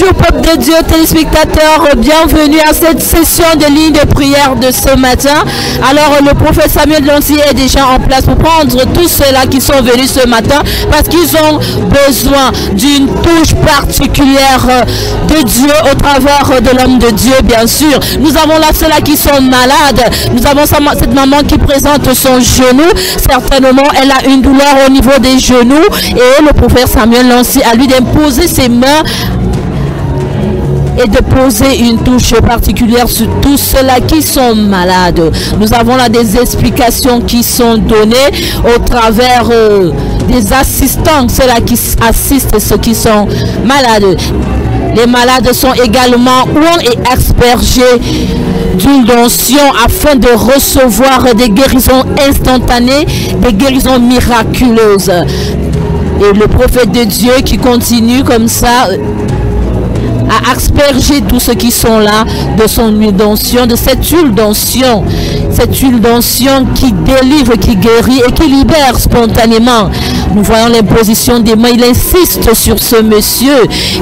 Bonjour peuple de Dieu, téléspectateurs, bienvenue à cette session de ligne de prière de ce matin. Alors le prophète Samuel Lonsi est déjà en place pour prendre tous ceux-là qui sont venus ce matin parce qu'ils ont besoin d'une touche particulière de Dieu au travers de l'homme de Dieu, bien sûr. Nous avons là ceux-là qui sont malades. Nous avons cette maman qui présente son genou. Certainement, elle a une douleur au niveau des genoux et le prophète Samuel Lonsi a lui d'imposer ses mains et de poser une touche particulière sur tous ceux-là qui sont malades. Nous avons là des explications qui sont données au travers des assistants, ceux-là qui assistent ceux qui sont malades. Les malades sont également ouins et aspergés d'une onction afin de recevoir des guérisons instantanées, des guérisons miraculeuses. Et le prophète de Dieu qui continue comme ça à asperger tous ceux qui sont là de son huile d'onction, de cette huile d'onction qui délivre, qui guérit et qui libère spontanément. Nous voyons l'imposition des mains. Il insiste sur ce monsieur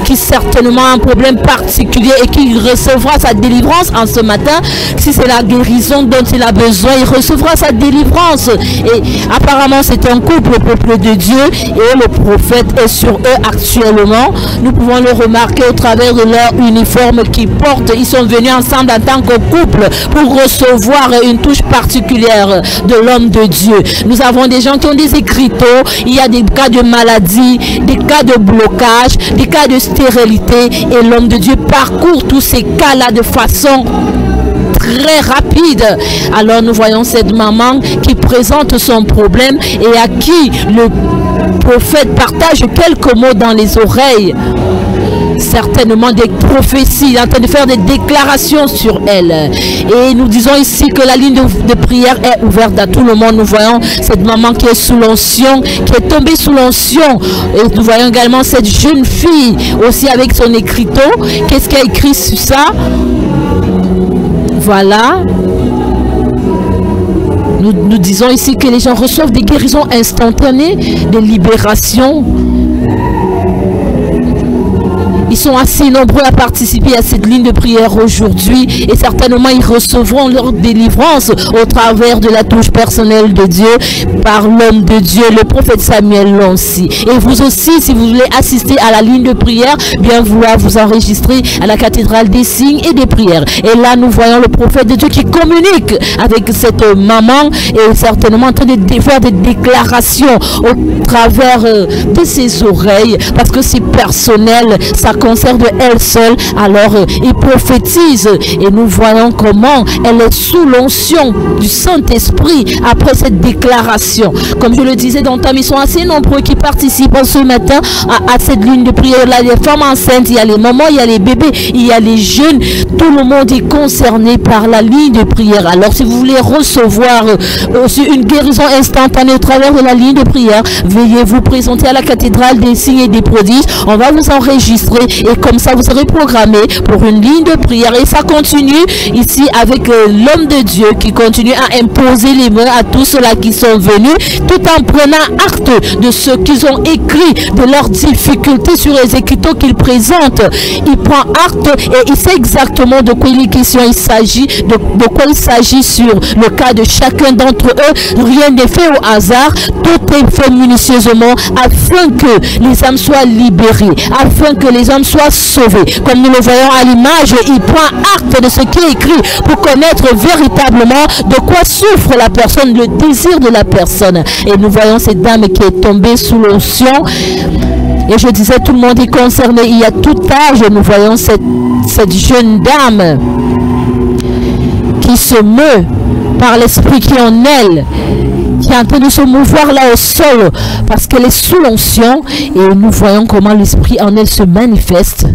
qui certainement a un problème particulier et qui recevra sa délivrance en ce matin. Si c'est la guérison dont il a besoin, il recevra sa délivrance. Et apparemment c'est un couple, le peuple de Dieu, et le prophète est sur eux actuellement. Nous pouvons le remarquer au travers de leur uniforme qu'ils portent. Ils sont venus ensemble en tant que couple pour recevoir une touche particulière de l'homme de Dieu. Nous avons des gens qui ont des écriteaux. Il y a des cas de maladie, des cas de blocage, des cas de stérilité, et l'homme de Dieu parcourt tous ces cas-là de façon très rapide. Alors nous voyons cette maman qui présente son problème et à qui le prophète partage quelques mots dans les oreilles. Certainement des prophéties, il est en train de faire des déclarations sur elle. Et nous disons ici que la ligne de prière est ouverte à tout le monde. Nous voyons cette maman qui est sous l'onction, qui est tombée sous l'onction. Et nous voyons également cette jeune fille aussi avec son écriteau. Qu'est-ce qu'elle a écrit sur ça? Voilà. Nous disons ici que les gens reçoivent des guérisons instantanées, des libérations. Ils sont assez nombreux à participer à cette ligne de prière aujourd'hui et certainement ils recevront leur délivrance au travers de la touche personnelle de Dieu par l'homme de Dieu, le prophète Samuel Lonsi. Et vous aussi, si vous voulez assister à la ligne de prière, bien vouloir vous enregistrer à la cathédrale des signes et des prières. Et là, nous voyons le prophète de Dieu qui communique avec cette maman et certainement en train de faire des déclarations au travers de ses oreilles parce que c'est personnel, ça concerne elle seule. Alors il prophétise et nous voyons comment elle est sous l'onction du Saint-Esprit après cette déclaration. Comme je le disais dans ta mission, assez nombreux qui participent ce matin à cette ligne de prière. Là, il y a les femmes enceintes, il y a les mamans, il y a les bébés, il y a les jeunes. Tout le monde est concerné par la ligne de prière. Alors si vous voulez recevoir aussi une guérison instantanée au travers de la ligne de prière, veuillez vous présenter à la cathédrale des signes et des prodiges. On va vous enregistrer et comme ça vous serez programmé pour une ligne de prière. Et ça continue ici avec l'homme de Dieu qui continue à imposer les mains à tous ceux-là qui sont venus, tout en prenant acte de ce qu'ils ont écrit, de leurs difficultés sur les écriteaux qu'ils présentent. Il prend acte et il sait exactement de quoi il est question. Il s'agit de quoi il s'agit sur le cas de chacun d'entre eux. Rien n'est fait au hasard, tout est fait minutieusement afin que les âmes soient libérées, afin que les âmes soient sauvés. Comme nous le voyons à l'image, il prend acte de ce qui est écrit pour connaître véritablement de quoi souffre la personne, le désir de la personne. Et nous voyons cette dame qui est tombée sous l'onction. Et je disais, tout le monde est concerné. Il y a tout âge. Nous voyons cette jeune dame qui se meut par l'esprit qui est en elle, qui est en train de se mouvoir là au sol parce qu'elle est sous l'onction. Et nous voyons comment l'esprit en elle se manifeste.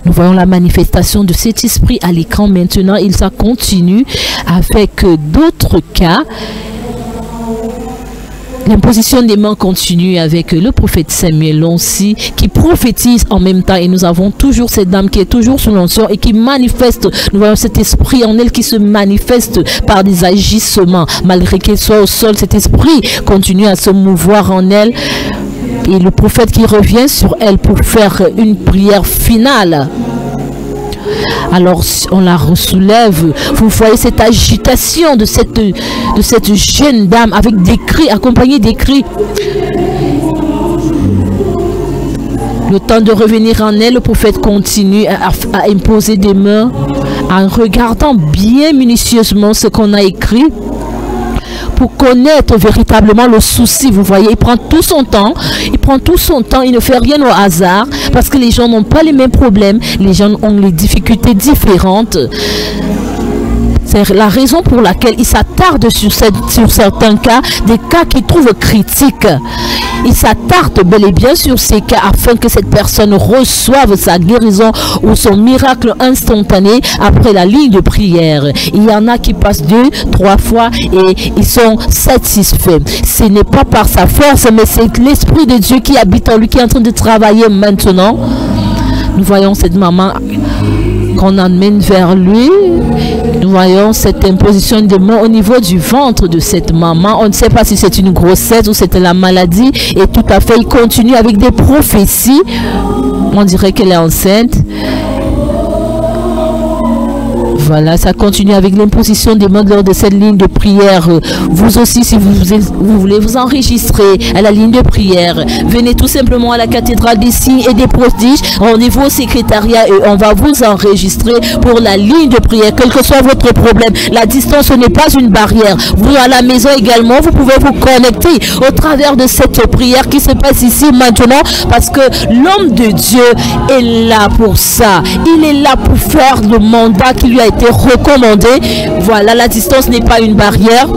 Nous voyons la manifestation de cet esprit à l'écran maintenant. Il ça continue avec d'autres cas. L'imposition des mains continue avec le prophète Samuel Lonsi qui prophétise en même temps. Et nous avons toujours cette dame qui est toujours sous l'onction et qui manifeste. Nous voyons cet esprit en elle qui se manifeste par des agissements. Malgré qu'elle soit au sol, cet esprit continue à se mouvoir en elle. Et le prophète qui revient sur elle pour faire une prière finale. Alors on la ressoulève. Vous voyez cette agitation de cette jeune dame avec des cris, accompagnés des cris. Le temps de revenir en elle, le prophète continue à imposer des mains en regardant bien minutieusement ce qu'on a écrit pour connaître véritablement le souci. Vous voyez, il prend tout son temps, il ne fait rien au hasard parce que les gens n'ont pas les mêmes problèmes, les gens ont les difficultés différentes. C'est la raison pour laquelle il s'attarde sur certains cas, des cas qu'il trouve critiques. Il s'attarde bel et bien sur ces cas afin que cette personne reçoive sa guérison ou son miracle instantané après la ligne de prière. Il y en a qui passent 2, 3 fois et ils sont satisfaits. Ce n'est pas par sa force, mais c'est l'Esprit de Dieu qui habite en lui, qui est en train de travailler maintenant. Nous voyons cette maman qu'on emmène vers lui. Nous voyons cette imposition de mains au niveau du ventre de cette maman. On ne sait pas si c'est une grossesse ou c'est la maladie. Et tout à fait, il continue avec des prophéties. On dirait qu'elle est enceinte. Voilà, ça continue avec l'imposition des mains lors de cette ligne de prière. Vous aussi, si vous voulez vous enregistrer à la ligne de prière, venez tout simplement à la cathédrale des signes et des prodiges. Rendez-vous au secrétariat et on va vous enregistrer pour la ligne de prière. Quel que soit votre problème, la distance n'est pas une barrière. Vous à la maison également, vous pouvez vous connecter au travers de cette prière qui se passe ici maintenant parce que l'homme de Dieu est là pour ça. Il est là pour faire le mandat qui lui a été recommandé. Voilà, la distance n'est pas une barrière.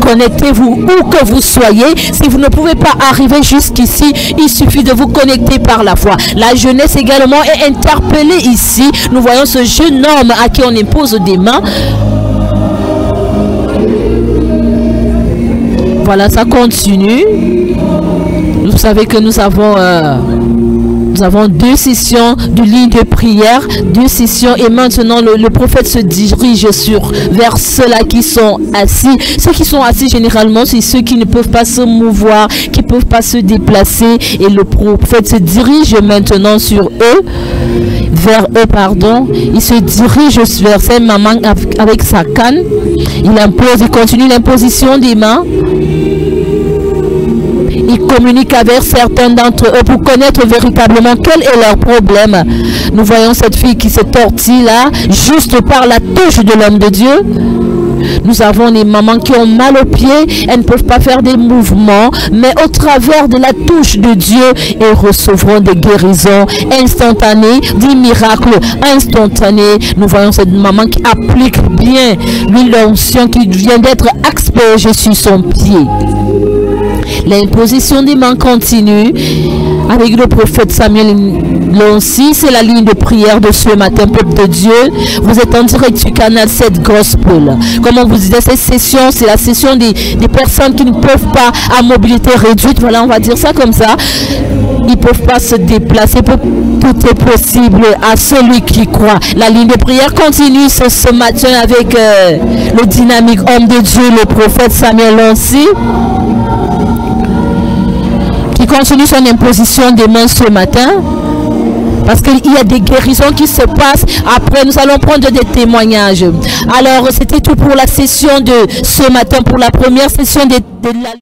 Connectez-vous où que vous soyez. Si vous ne pouvez pas arriver jusqu'ici, il suffit de vous connecter par la foi. La jeunesse également est interpellée ici. Nous voyons ce jeune homme à qui on impose des mains. Voilà, ça continue. Vous savez que nous avons 2 sessions de ligne de prière, 2 sessions et maintenant le prophète se dirige vers ceux-là qui sont assis. Ceux qui sont assis généralement, c'est ceux qui ne peuvent pas se mouvoir, qui ne peuvent pas se déplacer et le prophète se dirige maintenant vers eux, pardon. Il se dirige vers cette maman avec sa canne. Il continue l'imposition des mains. Il communique avec certains d'entre eux pour connaître véritablement quel est leur problème. Nous voyons cette fille qui se tortille là, juste par la touche de l'homme de Dieu. Nous avons des mamans qui ont mal aux pieds, elles ne peuvent pas faire des mouvements, mais au travers de la touche de Dieu, elles recevront des guérisons instantanées, des miracles instantanés. Nous voyons cette maman qui applique bien l'huile d'onction qui vient d'être aspergée sur son pied. L'imposition des mains continue avec le prophète Samuel Lonsi. C'est la ligne de prière de ce matin, peuple de Dieu. Vous êtes en direct du canal 7 Gospel. Comme on vous disait, cette session, c'est la session des personnes qui ne peuvent pas à mobilité réduite. Voilà, on va dire ça comme ça. Ils ne peuvent pas se déplacer. Tout est possible à celui qui croit. La ligne de prière continue ce matin avec le dynamique homme de Dieu, le prophète Samuel Lonsi, qui continue son imposition des mains ce matin. Parce qu'il y a des guérisons qui se passent. Après, nous allons prendre des témoignages. Alors, c'était tout pour la session de ce matin, pour la première session de la